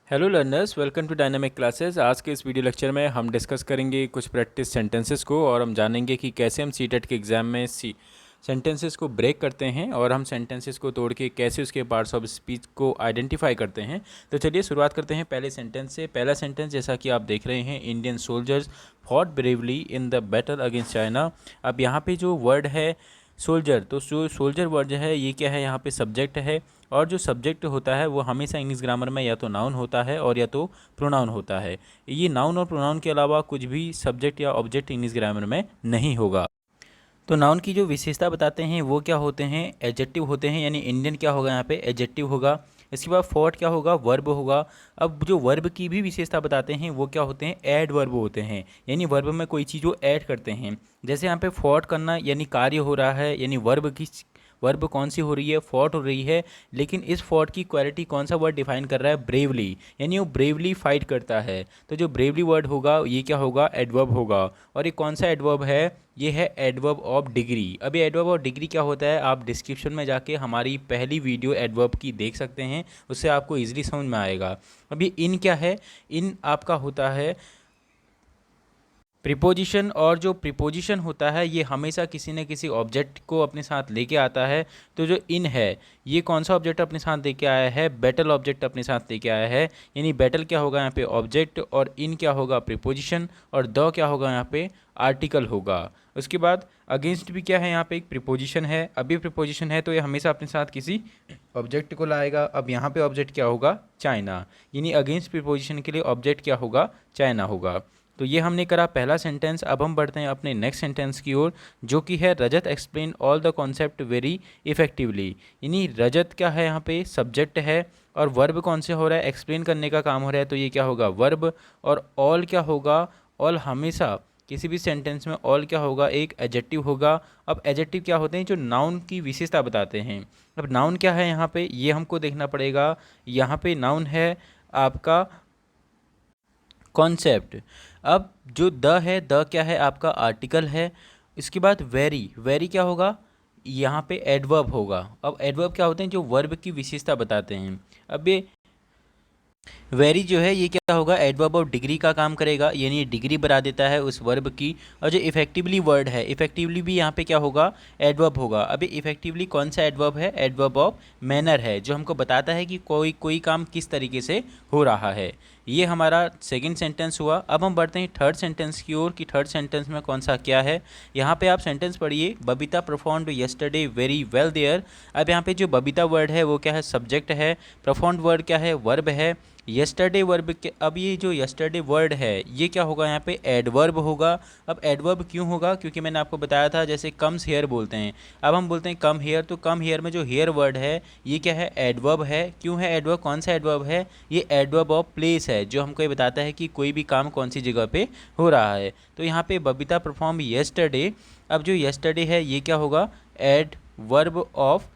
Hello learners, welcome to dynamic classes. आज के इस वीडियो लेक्चर में हम डिस्कस करेंगे कुछ प्रैक्टिस सेंटेंसेस को और हम जानेंगे कि कैसे हम सीटेट के एग्ज़ाम में सेंटेंसेस को ब्रेक करते हैं और हम सेंटेंसेस को तोड़ के कैसे उसके पार्ट्स ऑफ स्पीच को आइडेंटिफाई करते हैं। तो चलिए शुरुआत करते हैं पहले सेंटेंस से। पहला सेंटेंस जैसा कि आप देख रहे हैं, Indian soldiers fought bravely in the battle against China. अब यहाँ पे जो वर्ड है सोल्जर, तो जो सोल्जर वर्ड जो है ये क्या है, यहाँ पे सब्जेक्ट है। और जो सब्जेक्ट होता है वो हमेशा इंग्लिश ग्रामर में या तो नाउन होता है और या तो प्रोनाउन होता है। ये नाउन और प्रोनाउन के अलावा कुछ भी सब्जेक्ट या ऑब्जेक्ट इंग्लिश ग्रामर में नहीं होगा। तो नाउन की जो विशेषता बताते हैं वो क्या होते हैं, एडजेक्टिव होते हैं, यानी इंडियन क्या होगा यहाँ पे, एडजेक्टिव होगा। इसके बाद फॉट क्या होगा, वर्ब होगा। अब जो वर्ब की भी विशेषता बताते हैं वो क्या होते हैं, ऐड वर्ब होते हैं, यानी वर्ब में कोई चीज़ वो ऐड करते हैं। जैसे यहाँ पे फॉट करना यानी कार्य हो रहा है, यानी वर्ब कौन सी हो रही है, फॉट हो रही है। लेकिन इस फॉट की क्वालिटी कौन सा वर्ड डिफाइन कर रहा है, ब्रेवली, यानी वो ब्रेवली फाइट करता है। तो जो ब्रेवली वर्ड होगा ये क्या होगा, एडवर्ब होगा। और ये कौन सा एडवर्ब है, ये है एडवर्ब ऑफ डिग्री। अब ये एडवर्ब ऑफ डिग्री क्या होता है, आप डिस्क्रिप्शन में जाके हमारी पहली वीडियो एडवर्ब की देख सकते हैं, उससे आपको इजीली समझ में आएगा। अभी इन क्या है, इन आपका होता है प्रीपोजिशन। और जो प्रीपोजिशन होता है ये हमेशा किसी न किसी ऑब्जेक्ट को अपने साथ लेके आता है। तो जो इन है ये कौन सा ऑब्जेक्ट अपने साथ लेके आया है, बैटल ऑब्जेक्ट अपने साथ लेके आया है। यानी बैटल क्या होगा यहाँ पे, ऑब्जेक्ट, और इन क्या होगा, प्रीपोजिशन, और द क्या होगा यहाँ पे, आर्टिकल होगा। उसके बाद अगेंस्ट भी क्या है, यहाँ पे एक प्रीपोजिशन है। अभी प्रीपोजिशन है तो ये हमेशा अपने साथ किसी ऑब्जेक्ट को लाएगा। अब यहाँ पे ऑब्जेक्ट क्या होगा, चाइना, यानी अगेंस्ट प्रीपोजिशन के लिए ऑब्जेक्ट क्या होगा, चाइना होगा। तो ये हमने करा पहला सेंटेंस। अब हम बढ़ते हैं अपने नेक्स्ट सेंटेंस की ओर, जो कि है Rajat explain all the concept very effectively. यानी रजत क्या है, यहाँ पे सब्जेक्ट है, और वर्ब कौन से हो रहा है, एक्सप्लेन करने का काम हो रहा है, तो ये क्या होगा, वर्ब। और ऑल क्या होगा, ऑल हमेशा किसी भी सेंटेंस में ऑल क्या होगा, एक एडजेक्टिव होगा। अब एडजेक्टिव क्या होते हैं, जो नाउन की विशेषता बताते हैं। अब नाउन क्या है यहाँ पे, ये हमको देखना पड़ेगा। यहाँ पे नाउन है आपका कॉन्सेप्ट। अब जो द है, द क्या है, आपका आर्टिकल है। इसके बाद वेरी, वेरी क्या होगा, यहाँ पे एडवर्ब होगा। अब एडवर्ब क्या होते हैं, जो वर्ब की विशेषता बताते हैं। अब ये वेरी जो है ये क्या होगा, एडवर्ब ऑफ डिग्री का काम करेगा, यानी डिग्री बढ़ा देता है उस वर्ब की। और जो इफेक्टिवली वर्ड है, इफेक्टिवली भी यहाँ पे क्या होगा, एडवर्ब होगा। अभी इफेक्टिवली कौन सा एडवर्ब है, एडवर्ब ऑफ मैनर है, जो हमको बताता है कि कोई कोई काम किस तरीके से हो रहा है। ये हमारा सेकंड सेंटेंस हुआ। अब हम बढ़ते हैं थर्ड सेंटेंस की ओर कि थर्ड सेंटेंस में कौन सा क्या है। यहाँ पे आप सेंटेंस पढ़िए, Babita performed yesterday very well there. अब यहाँ पे जो बबीता वर्ड है वो क्या है, सब्जेक्ट है। परफॉर्म्ड वर्ड क्या है, वर्ब है। यस्टरडे वर्ब के, अब ये जो यस्टरडे वर्ड है ये क्या होगा, यहाँ पे एडवर्ब होगा। अब एडवर्ब क्यों होगा, क्योंकि मैंने आपको बताया था जैसे कम्स हेयर बोलते हैं, अब हम बोलते हैं कम हेयर, तो कम हेयर में जो हेयर वर्ड है ये क्या है, एडवर्ब है। क्यों है एडवर्ब, कौन सा एडवर्ब है, ये एडवर्ब ऑफ प्लेस है, जो हमको ये बताता है कि कोई भी काम कौन सी जगह पे हो रहा है। तो यहाँ पे बबीता परफॉर्म यस्टरडे, अब जो यस्टरडे है ये क्या होगा, एडवर्ब ऑफ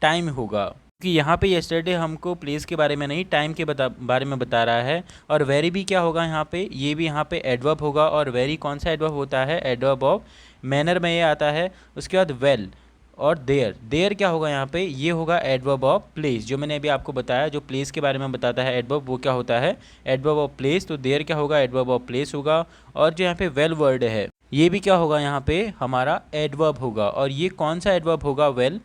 टाइम होगा, कि यहाँ पे यस्टरडे हमको प्लेस के बारे में नहीं, टाइम के बारे में बता रहा है। और वेरी भी क्या होगा यहाँ पे, ये भी यहाँ पे एडवर्ब होगा। और वेरी कौन सा एडवर्ब होता है, एडवर्ब ऑफ मैनर में ये आता है। उसके बाद वेल और देयर, देयर क्या होगा यहाँ पे, ये होगा एडवर्ब ऑफ प्लेस, जो मैंने अभी आपको बताया, जो प्लेस के बारे में बताता है एडवर्ब, वो क्या होता है, एडवर्ब ऑफ प्लेस। तो देयर क्या होगा, एडवर्ब ऑफ प्लेस होगा। और जो यहाँ पे वेल वर्ड है ये भी क्या होगा, यहाँ पे हमारा एडवर्ब होगा। और ये कौन सा एडवर्ब होगा, वेल।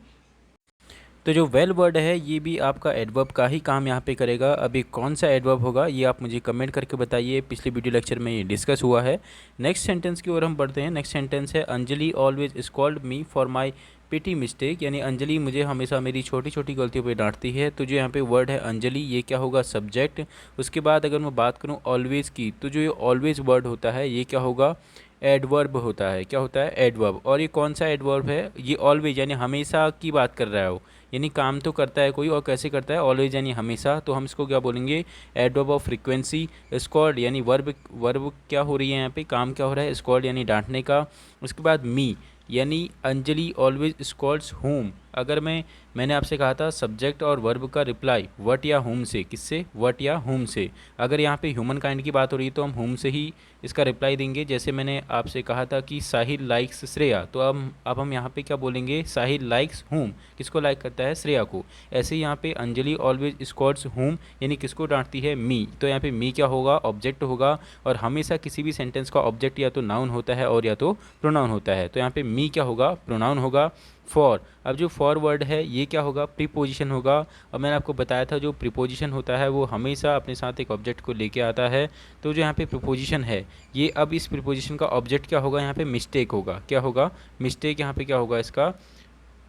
तो जो वेल वर्ड है ये भी आपका एडवर्ब का ही काम यहाँ पे करेगा। अभी कौन सा एडवर्ब होगा ये आप मुझे कमेंट करके बताइए, पिछले वीडियो लेक्चर में ये डिस्कस हुआ है। नेक्स्ट सेंटेंस की ओर हम बढ़ते हैं। नेक्स्ट सेंटेंस है Anjali always scold me for my petty mistake, यानी अंजलि मुझे हमेशा मेरी छोटी छोटी गलतियों पे डांटती है। तो जो यहाँ पे वर्ड है अंजलि ये क्या होगा, सब्जेक्ट। उसके बाद अगर मैं बात करूँ ऑलवेज की, तो जो ये ऑलवेज वर्ड होता है ये क्या होगा, एडवर्ब होता है। क्या होता है, एडवर्ब। और ये कौन सा एडवर्ब है, ये ऑलवेज यानी हमेशा की बात कर रहा है वो, यानी काम तो करता है कोई और कैसे करता है, ऑलवेज यानी हमेशा। तो हम इसको क्या बोलेंगे, एडवर्ब ऑफ फ्रीक्वेंसी। स्कॉल्ड यानी वर्ब, वर्ब क्या हो रही है यहाँ पे, काम क्या हो रहा है, स्कॉल्ड यानी डांटने का। उसके बाद मी यानी अंजलि ऑलवेज स्कॉल्ड्स होम, अगर मैंने आपसे कहा था सब्जेक्ट और वर्ब का रिप्लाई व्हाट या whom से, किससे, व्हाट या whom से। अगर यहाँ पे ह्यूमन काइंड की बात हो रही है तो हम whom से ही इसका रिप्लाई देंगे। जैसे मैंने आपसे कहा था कि साहिल लाइक्स श्रेया, तो अब हम यहाँ पे क्या बोलेंगे, साहिल लाइक्स whom, किसको लाइक करता है, श्रेया को। ऐसे ही यहाँ पे अंजलि ऑलवेज स्क्वाड्स whom, यानी किसको डांटती है, मी। तो यहाँ पे मी क्या होगा, ऑब्जेक्ट होगा। और हमेशा किसी भी सेंटेंस का ऑब्जेक्ट या तो नाउन होता है और या तो प्रोनाउन होता है। तो यहाँ पे मी क्या होगा, प्रोनाउन होगा। फॉर, अब जो फॉर वर्ड है ये क्या होगा, प्रीपोजिशन होगा। और मैंने आपको बताया था जो प्रीपोजिशन होता है वो हमेशा अपने साथ एक ऑब्जेक्ट को लेके आता है। तो जो यहाँ पे प्रीपोजिशन है ये, अब इस प्रीपोजिशन का ऑब्जेक्ट क्या होगा, यहाँ पे मिस्टेक होगा। क्या होगा, मिस्टेक। यहाँ पे क्या होगा, इसका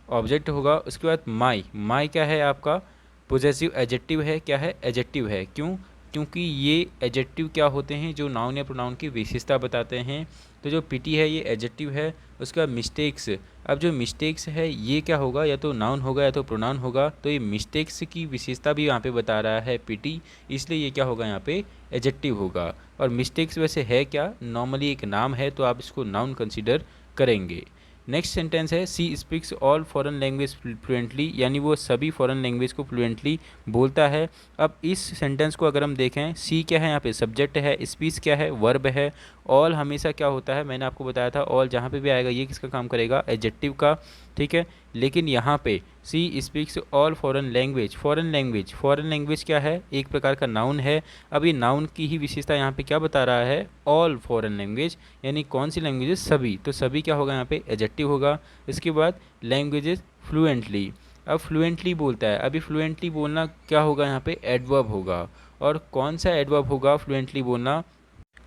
ऑब्जेक्ट होगा। उसके बाद माई क्या है आपका, पोजेसिव एडजेक्टिव है। क्या है, एडजेक्टिव है। क्यों, क्योंकि ये एडजेक्टिव क्या होते हैं, जो नाउन या प्रोनाउन की विशेषता बताते हैं। तो जो पीटी है ये एडजेक्टिव है। उसके बाद मिस्टेक्स, अब जो मिस्टेक्स है ये क्या होगा, या तो नाउन होगा या तो प्रोनाउन होगा। तो ये मिस्टेक्स की विशेषता भी यहाँ पे बता रहा है पीटी, इसलिए ये क्या होगा, यहाँ पे एडजेक्टिव होगा। और मिस्टेक्स वैसे है क्या, नॉर्मली एक नाम है, तो आप इसको नाउन कंसिडर करेंगे। नेक्स्ट सेंटेंस है she speaks all foreign language fluently, यानी वो सभी फॉरेन लैंग्वेज को फ्लुएंटली बोलता है। अब इस सेंटेंस को अगर हम देखें, सी क्या है यहाँ पे, सब्जेक्ट है। स्पीच क्या है, वर्ब है। ऑल हमेशा क्या होता है, मैंने आपको बताया था ऑल जहाँ पे भी आएगा ये किसका काम करेगा, एडजेक्टिव का। ठीक है, लेकिन यहाँ पे she speaks all foreign language, foreign language क्या है, एक प्रकार का नाउन है। अब ये नाउन की ही विशेषता यहाँ पे क्या बता रहा है, ऑल फॉरेन लैंग्वेज, यानी कौन सी लैंग्वेजेस, सभी। तो सभी क्या होगा, यहाँ पे एडजेक्टिव होगा। इसके बाद लैंग्वेजेस फ्लुएंटली, अब फ्लुएंटली बोलता है। अभी फ्लुएंटली बोलना क्या होगा, यहाँ पे एडवर्ब होगा। और कौन सा एडवर्ब होगा, फ्लुएंटली बोलना,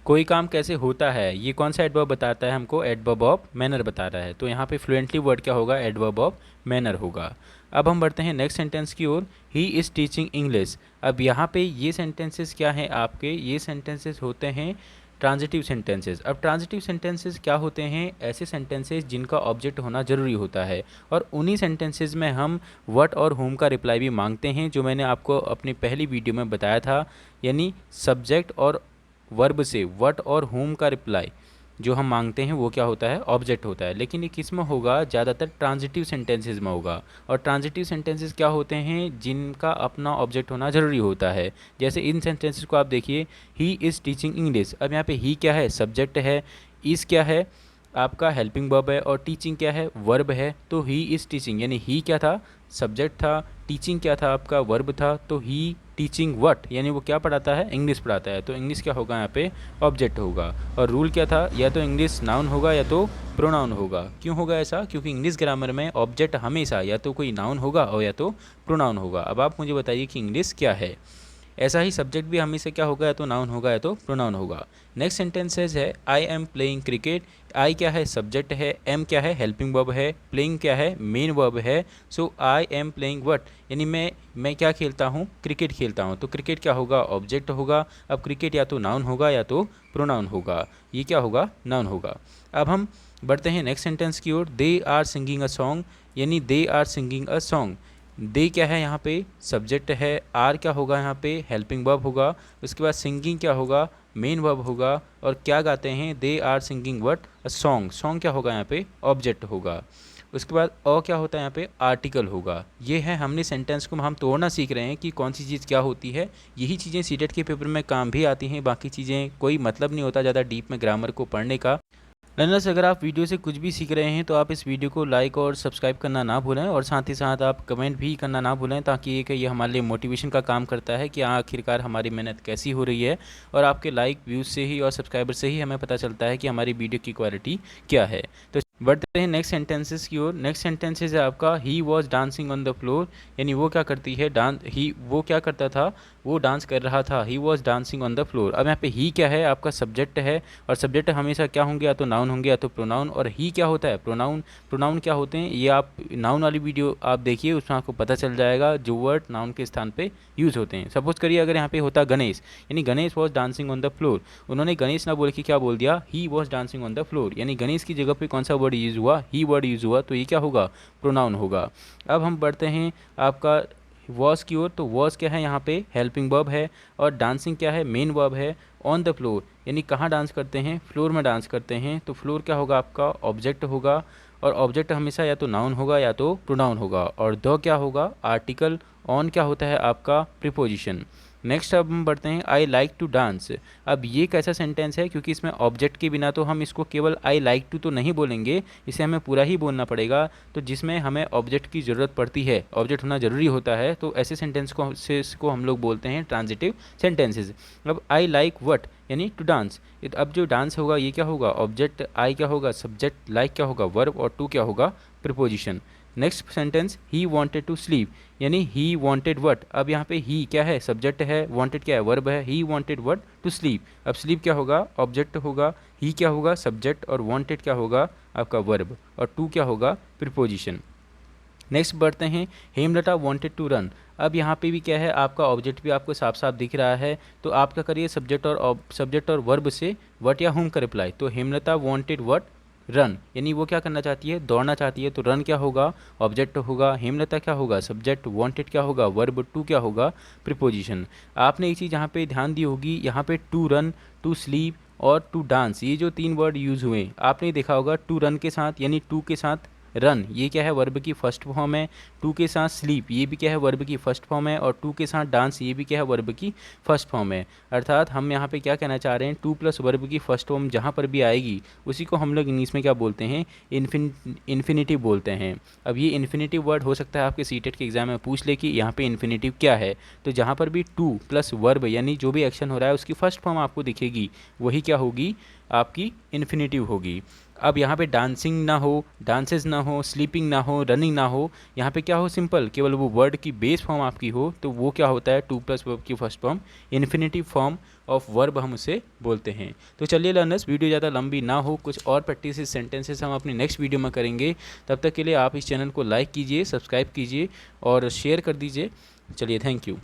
कोई काम कैसे होता है, ये कौन सा एडवर्ब बताता है हमको, एडवर्ब ऑफ मैनर बता रहा है। तो यहाँ पे फ्लुएंटली वर्ड क्या होगा, एडवर्ब ऑफ मैनर होगा। अब हम बढ़ते हैं नेक्स्ट सेंटेंस की ओर, ही इज़ टीचिंग इंग्लिश। अब यहाँ पे ये सेंटेंसेस क्या हैं आपके, ये सेंटेंसेस होते हैं ट्रांजिटिव सेंटेंसेस। अब ट्रांजिटिव सेंटेंसेस क्या होते हैं, ऐसे सेंटेंसेस जिनका ऑब्जेक्ट होना ज़रूरी होता है। और उन्हीं सेंटेंसेस में हम व्हाट और होम का रिप्लाई भी मांगते हैं, जो मैंने आपको अपनी पहली वीडियो में बताया था। यानी सब्जेक्ट और वर्ब से व्हाट और होम का रिप्लाई जो हम मांगते हैं वो क्या होता है, ऑब्जेक्ट होता है। लेकिन ये किस में होगा, ज़्यादातर ट्रांजिटिव सेंटेंसेस में होगा। और ट्रांजिटिव सेंटेंसेस क्या होते हैं, जिनका अपना ऑब्जेक्ट होना ज़रूरी होता है। जैसे इन सेंटेंसेस को आप देखिए, ही इज़ टीचिंग इंग्लिश। अब यहाँ पे ही क्या है, सब्जेक्ट है। इज़ क्या है, आपका हेल्पिंग वर्ब है। और टीचिंग क्या है, वर्ब है। तो ही इज़ टीचिंग, यानी ही क्या था, सब्जेक्ट था। टीचिंग क्या था, आपका वर्ब था। तो ही टीचिंग व्हाट, यानी वो क्या पढ़ाता है, इंग्लिश पढ़ाता है। तो इंग्लिश क्या होगा, यहाँ पे ऑब्जेक्ट होगा। और रूल क्या था, या तो इंग्लिश नाउन होगा या तो प्रोनाउन होगा। क्यों होगा ऐसा, क्योंकि इंग्लिश ग्रामर में ऑब्जेक्ट हमेशा या तो कोई नाउन होगा और या तो प्रोनाउन होगा। अब आप मुझे बताइए कि इंग्लिश क्या है। ऐसा ही सब्जेक्ट भी हमेशा क्या होगा, या तो नाउन होगा या तो प्रोनाउन होगा। नेक्स्ट सेंटेंसेज है आई एम प्लेइंग क्रिकेट। आई क्या है, सब्जेक्ट है। एम क्या है, हेल्पिंग वर्ब है। प्लेइंग क्या है, मेन वर्ब है। सो आई एम प्लेइंग व्हाट, यानी मैं क्या खेलता हूँ, क्रिकेट खेलता हूँ। तो क्रिकेट क्या होगा, ऑब्जेक्ट होगा। अब क्रिकेट या तो नाउन होगा या तो प्रोनाउन होगा। ये क्या होगा, नाउन होगा। अब हम बढ़ते हैं नेक्स्ट सेंटेंस की ओर, they are singing a song, यानी they are singing a song. They क्या है, यहाँ पे सब्जेक्ट है। आर क्या होगा, यहाँ पे हेल्पिंग वर्ब होगा। उसके बाद सिंगिंग क्या होगा, मेन वर्ब होगा। और क्या गाते हैं, they are singing what, a song. Song क्या होगा, यहाँ पे ऑब्जेक्ट होगा। उसके बाद और क्या होता है, यहाँ पे आर्टिकल होगा। ये है, हमने सेंटेंस को हम तोड़ना सीख रहे हैं कि कौन सी चीज़ क्या होती है। यही चीज़ें सीटेट के पेपर में काम भी आती हैं, बाकी चीज़ें कोई मतलब नहीं होता ज़्यादा डीप में ग्रामर को पढ़ने का। लर्नर्स, अगर आप वीडियो से कुछ भी सीख रहे हैं तो आप इस वीडियो को लाइक और सब्सक्राइब करना ना भूलें। और साथ ही साथ आप कमेंट भी करना ना भूलें, ताकि ये हमारे लिए मोटिवेशन का काम करता है कि आखिरकार हमारी मेहनत कैसी हो रही है। और आपके लाइक, व्यूज़ से ही और सब्सक्राइबर से ही हमें पता चलता है कि हमारी वीडियो की क्वालिटी क्या है। तो बढ़ते हैं नेक्स्ट सेंटेंसेस की ओर। नेक्स्ट सेंटेंसेस है आपका, he was dancing on the floor, यानी वो क्या करती है, वो क्या करता था, वो डांस कर रहा था। He was dancing on the floor. अब यहाँ पे ही क्या है, आपका सब्जेक्ट है। और सब्जेक्ट हमेशा क्या होंगे, या तो नाउन होंगे या तो प्रोनाउन। और ही क्या होता है, प्रोनाउन। प्रोनाउन क्या होते हैं, ये आप नाउन वाली वीडियो आप देखिए, उसमें आपको पता चल जाएगा जो वर्ड नाउन के स्थान पे यूज़ होते हैं। सपोज करिए अगर यहाँ पे होता गणेश, यानी Ganesh was dancing on the floor. उन्होंने गणेश ना बोल के क्या बोल दिया, he was dancing on the floor, यानी गणेश की जगह पे कौन सा वर्ड यूज़ हुआ, ही वर्ड यूज़ हुआ। तो ये क्या होगा, प्रोनाउन होगा। अब हम बढ़ते हैं आपका वॉज की ओर। तो वॉज क्या है, यहाँ पे हेल्पिंग वर्ब है। और डांसिंग क्या है, मेन वर्ब है। ऑन द फ्लोर, यानी कहाँ डांस करते हैं, फ्लोर में डांस करते हैं। तो फ्लोर क्या होगा, आपका ऑब्जेक्ट होगा। और ऑब्जेक्ट हमेशा या तो नाउन होगा या तो प्रोनाउन होगा, और द क्या होगा आर्टिकल, ऑन क्या होता है आपका प्रीपोजिशन। नेक्स्ट अब हम बढ़ते हैं आई लाइक टू डांस। अब ये कैसा सेंटेंस है, क्योंकि इसमें ऑब्जेक्ट के बिना तो हम इसको केवल आई लाइक टू तो नहीं बोलेंगे, इसे हमें पूरा ही बोलना पड़ेगा। तो जिसमें हमें ऑब्जेक्ट की ज़रूरत पड़ती है, ऑब्जेक्ट होना ज़रूरी होता है, तो ऐसे सेंटेंस को हम लोग बोलते हैं ट्रांजिटिव सेंटेंसेस। अब आई लाइक व्हाट यानी टू डांस, अब जो डांस होगा ये क्या होगा ऑब्जेक्ट, आई क्या होगा सब्जेक्ट, लाइक क्या होगा वर्ब, और टू क्या होगा preposition. Next sentence he wanted to sleep यानी ही वांटेड व्हाट, अब यहाँ पे ही क्या है सब्जेक्ट है, वांटेड क्या है वर्ब है, he wanted what to sleep. अब स्लीप क्या होगा ऑब्जेक्ट होगा, ही क्या होगा सब्जेक्ट, और वांटेड क्या होगा आपका वर्ब, और टू क्या होगा प्रीपोजिशन। नेक्स्ट बढ़ते हैं हेमलता वांटेड टू रन। अब यहाँ पे भी क्या है आपका ऑब्जेक्ट भी आपको साफ साफ दिख रहा है, तो आप क्या करिए सब्जेक्ट और वर्ब से व्हाट या हुम का रिप्लाई। तो हेमलता वांटेड व्हाट रन यानी वो क्या करना चाहती है दौड़ना चाहती है, तो रन क्या होगा ऑब्जेक्ट होगा, हेमलता क्या होगा सब्जेक्ट, वांटेड क्या होगा वर्ब, टू क्या होगा प्रीपोजिशन। आपने एक चीज़ यहाँ पे ध्यान दी होगी, यहाँ पे टू रन, टू स्लीप और टू डांस, ये जो 3 वर्ड यूज़ हुए आपने देखा होगा। टू रन के साथ यानी टू के साथ रन ये क्या है वर्ब की फर्स्ट फॉर्म है, टू के साथ स्लीप ये भी क्या है वर्ब की फर्स्ट फॉर्म है, और टू के साथ डांस ये भी क्या है वर्ब की फर्स्ट फॉर्म है। अर्थात हम यहाँ पे क्या कहना चाह रहे हैं, टू प्लस वर्ब की फर्स्ट फॉर्म जहाँ पर भी आएगी उसी को हम लोग इंग्लिश में क्या बोलते हैं इन्फिनिटिव बोलते हैं। अब ये इन्फिनिटिव वर्ड हो सकता है आपके सीटेट के एग्जाम में पूछ ले कि यहाँ पे इन्फिनिटिव क्या है, तो जहाँ पर भी टू प्लस वर्ब यानी जो भी एक्शन हो रहा है उसकी फर्स्ट फॉर्म आपको दिखेगी वही क्या होगी आपकी इन्फिनिटिव होगी। अब यहाँ पे डांसिंग ना हो, डांसेस ना हो, स्लीपिंग ना हो, रनिंग ना हो, यहाँ पे क्या हो सिंपल केवल वो वर्ड की बेस फॉर्म आपकी हो, तो वो क्या होता है टू प्लस वर्ब की first form infinitive form of verb हम उसे बोलते हैं। तो चलिए लर्नर्स वीडियो ज़्यादा लंबी ना हो, कुछ और प्रैक्टिस सेंटेंसेस हम अपनी नेक्स्ट वीडियो में करेंगे। तब तक के लिए आप इस चैनल को लाइक कीजिए, सब्सक्राइब कीजिए और शेयर कर दीजिए। चलिए थैंक यू।